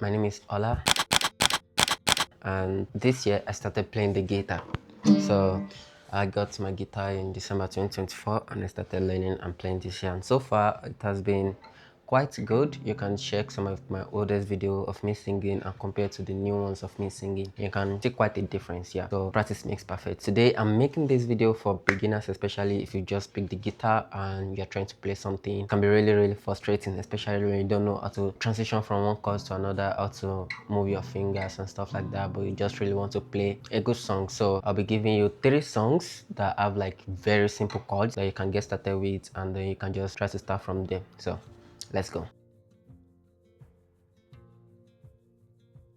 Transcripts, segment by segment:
my name is Ola, and this year I started playing the guitar. So I got my guitar in December 2024 and I started learning and playing this year, and so far it has been quite good. You can check some of my oldest video of me singing and compare to the new ones of me singing. You can see quite a difference. Yeah, so practice makes perfect. Today I'm making this video for beginners, especially if you just pick the guitar and you're trying to play something. It can be really frustrating, especially when you don't know how to transition from one chord to another, how to move your fingers and stuff like that, but you just really want to play a good song. So I'll be giving you 3 songs that have like very simple chords that you can get started with, and then you can just try to start from there. So let's go.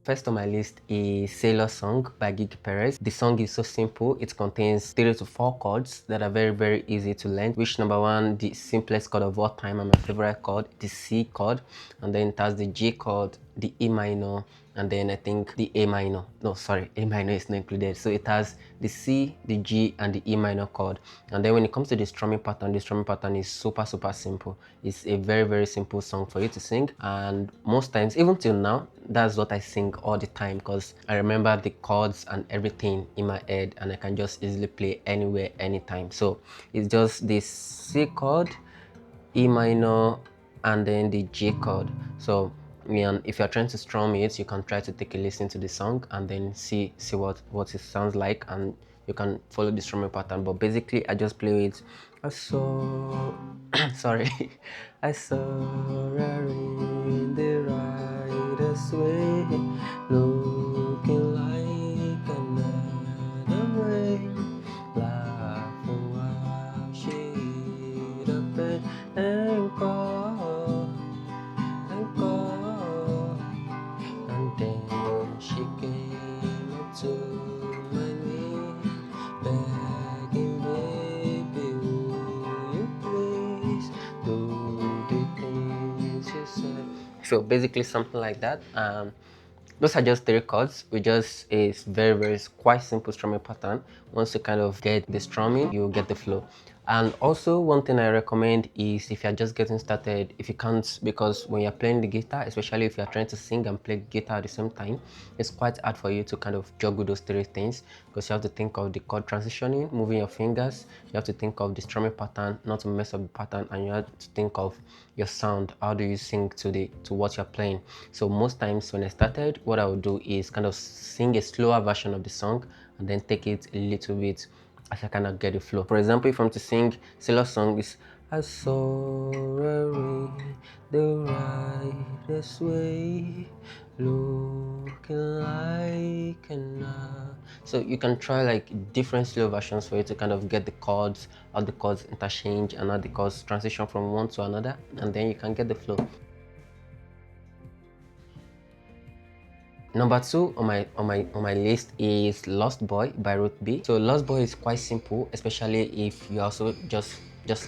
First on my list is Sailor Song by Gigi Perez. The song is so simple. It contains 3 to 4 chords that are very easy to learn, which number 1, the simplest chord of all time and my favorite chord, the C chord, and then it has the G chord, the E minor, and then I think the A minor. No, sorry, A minor is not included. So it has the C, the G, and the E minor chord. And then when it comes to the strumming pattern, is super simple. It's a very simple song for you to sing, and most times, even till now, that's what I sing all the time because I remember the chords and everything in my head, and I can just easily play anywhere, anytime. So it's just this C chord, E minor, and then the G chord. So if you're trying to strum it, you can try to take a listen to the song and then see what it sounds like, and you can follow the strumming pattern. But basically I just play it. I saw sorry, I saw her in the rightest way, looking like another rain, laughing while she hit a pen and call, and then she came up to my knee, begging, baby, will you please do the things you said. So basically something like that. Those are just 3 chords. We just a very quite simple strumming pattern. Once you kind of get the strumming, you'll get the flow. And also one thing I recommend is if you're just getting started, if you can't, because when you're playing the guitar, especially if you're trying to sing and play guitar at the same time, it's quite hard for you to kind of juggle those 3 things, because you have to think of the chord transitioning, moving your fingers, you have to think of the strumming pattern, not to mess up the pattern, and you have to think of your sound. How do you sing to what you're playing? So most times when I started, what I would do is kind of sing a slower version of the song and then take it a little bit as I kind of get the flow. For example, if I'm to sing Sailor Song, is I saw her in the rightest way, looking like an eye. So you can try like different slow versions for you to kind of get the chords, how the chords interchange and how the chords transition from one to another, and then you can get the flow. Number 2 on my list is Lost Boy by Ruth B. So Lost Boy is quite simple, especially if you also just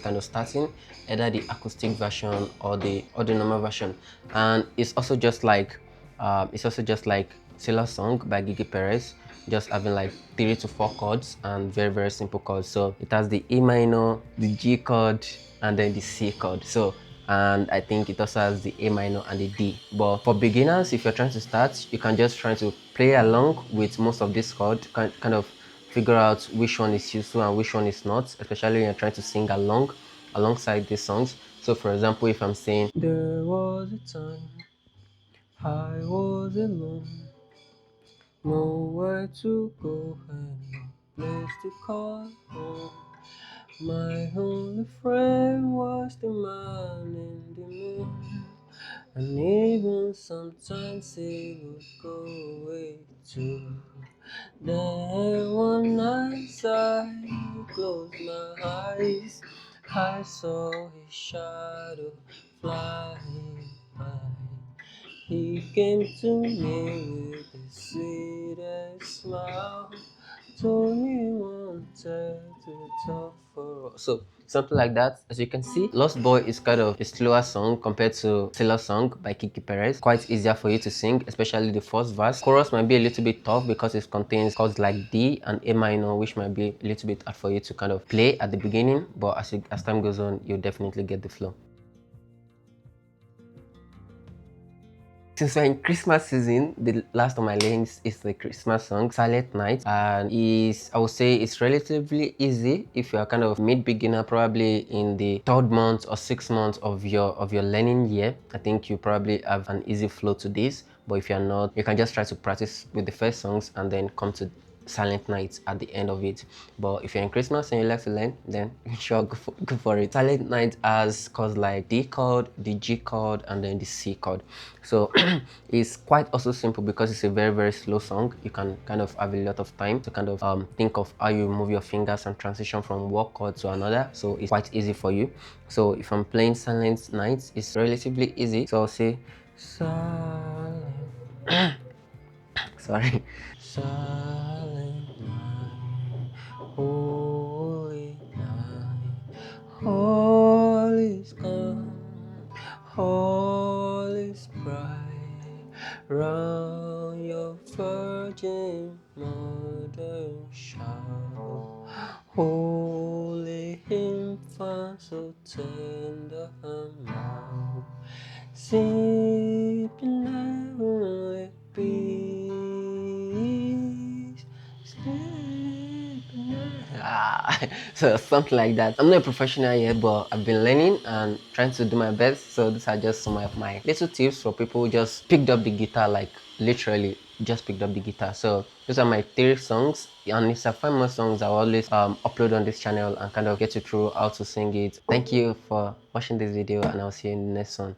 kind of starting, either the acoustic version or the normal version. And it's also just like Sailor Song by Gigi Perez, just having like 3 to 4 chords and very simple chords. So it has the E minor, the G chord, and then the C chord. So, and I think it also has the A minor and the D. But for beginners, if you're trying to start, you can just try to play along with most of this chord, kind of figure out which one is useful and which one is not, especially when you're trying to sing alongside these songs. So for example, if I'm saying, there was a time I was alone, nowhere to go and no place to call home. My only friend was the man in the moon, and even sometimes he would go away too. Then one night I closed my eyes, I saw his shadow flying by. He came to me with the sweetest smile, told me he wanted to talk for us. So something like that. As you can see, Lost Boy is kind of a slower song compared to Sailor Song by Kiki Perez. Quite easier for you to sing, especially the first verse. Chorus might be a little bit tough because it contains chords like D and A minor, which might be a little bit hard for you to kind of play at the beginning, but as time goes on, you'll definitely get the flow. Since we're in Christmas season, the last of my lanes is the Christmas song Silent Night, and is I would say it's relatively easy if you are kind of mid beginner, probably in the third month or 6 months of your learning year. I think you probably have an easy flow to this. But if you're not, you can just try to practice with the first songs and then come to Silent Night at the end of it. But if you're in Christmas and you like to learn, then sure, go for it. Silent Night has chords like D chord, the G chord, and then the C chord. So it's quite also simple because it's a very slow song. You can kind of have a lot of time to kind of think of how you move your fingers and transition from one chord to another. So it's quite easy for you. So if I'm playing Silent Night, it's relatively easy. So I'll say silent. Sorry. Silent night, holy night, all is calm, all is bright, round your virgin mother shout, holy infant so tender and mild, sleep in heavenly peace. Sleep in so something like that. I'm not a professional yet, but I've been learning and trying to do my best. So these are just some of my little tips for people who just picked up the guitar, like literally just picked up the guitar. So those are my 3 songs, and if I find more songs, I'll always upload on this channel and kind of get you through how to sing it. Thank you for watching this video, and I'll see you in the next one.